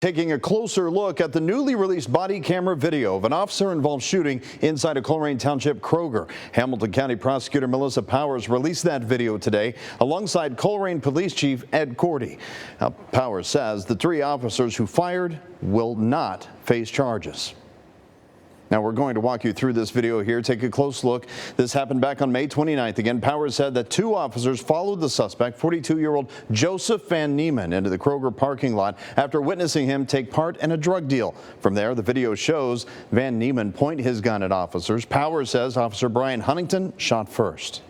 Taking a closer look at the newly released body camera video of an officer-involved shooting inside a Colerain Township Kroger. Hamilton County Prosecutor Melissa Powers released that video today alongside Colerain Police Chief Ed Cordie. Now, Powers says the three officers who fired will not face charges. Now, we're going to walk you through this video here. Take a close look. This happened back on May 29th. Again, Powers said that two officers followed the suspect, 42-year-old Joseph Van Nieman, into the Kroger parking lot after witnessing him take part in a drug deal. From there, the video shows Van Nieman point his gun at officers. Powers says Officer Brian Huntington shot first.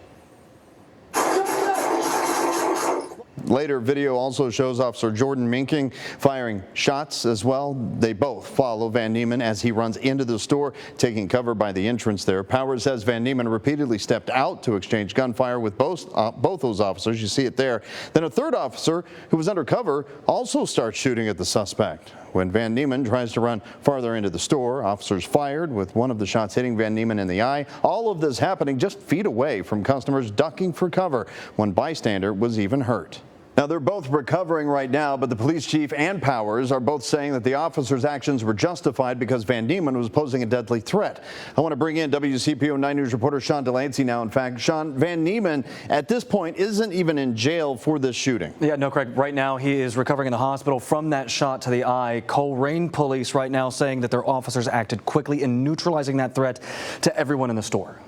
Later video also shows Officer Jordan Minking firing shots as well. They both follow Van Nieman as he runs into the store, taking cover by the entrance there. Powers says Van Nieman repeatedly stepped out to exchange gunfire with both those officers. You see it there. Then a third officer who was undercover also starts shooting at the suspect. When Van Nieman tries to run farther into the store, officers fired, with one of the shots hitting Van Nieman in the eye. All of this happening just feet away from customers ducking for cover. One bystander was even hurt. Now, they're both recovering right now, but the police chief and Powers are both saying that the officers' actions were justified because Van Nieman was posing a deadly threat. I want to bring in WCPO 9 News reporter Sean Delancey now. In fact, Sean, Van Nieman at this point isn't even in jail for this shooting. Yeah, no, Craig. Right now, he is recovering in the hospital from that shot to the eye. Colerain police right now saying that their officers acted quickly in neutralizing that threat to everyone in the store.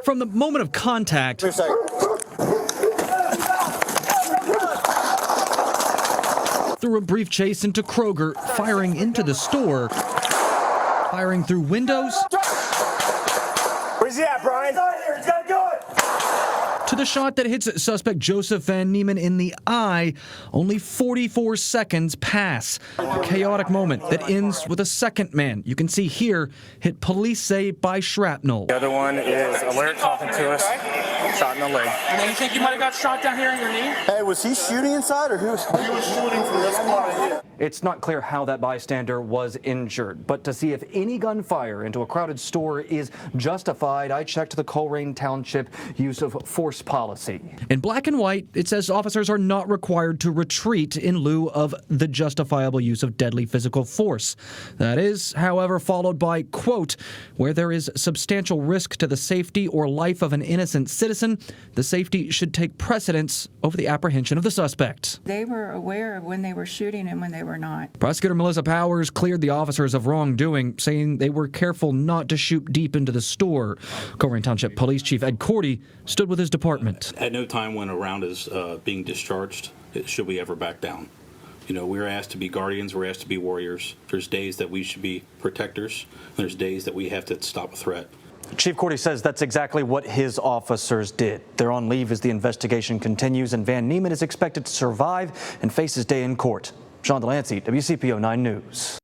From the moment of contact through a brief chase into Kroger, firing into the store, firing through windows. Where's he at, Brian? He's got to do it. To the shot that hits suspect Joseph Van Nieman in the eye, only 44 seconds pass. A chaotic moment that ends with a second man, you can see here, hit police say by shrapnel. The other one is alert, talking to us, shot in the leg. And then you think you might have got shot down here in your knee? Hey, was he shooting inside or who was? He was shooting from this spot right here. It's not clear how that bystander was injured, but to see if any gunfire into a crowded store is justified, I checked the Colerain Township use of force policy. In black and white, it says officers are not required to retreat in lieu of the justifiable use of deadly physical force. That is, however, followed by, quote, where there is substantial risk to the safety or life of an innocent citizen, the safety should take precedence over the apprehension of the suspect. They were aware of when they were shooting and when they were not. Prosecutor Melissa Powers cleared the officers of wrongdoing, saying they were careful not to shoot deep into the store. Colerain Township Police Chief Ed Cordie stood with his department. At no time when a round is being discharged should we ever back down. You know, we're asked to be guardians, we're asked to be warriors. There's days that we should be protectors, and there's days that we have to stop a threat. Chief Cordie says that's exactly what his officers did. They're on leave as the investigation continues, and Van Nieman is expected to survive and face his day in court. Sean Delancey, WCPO 9 News.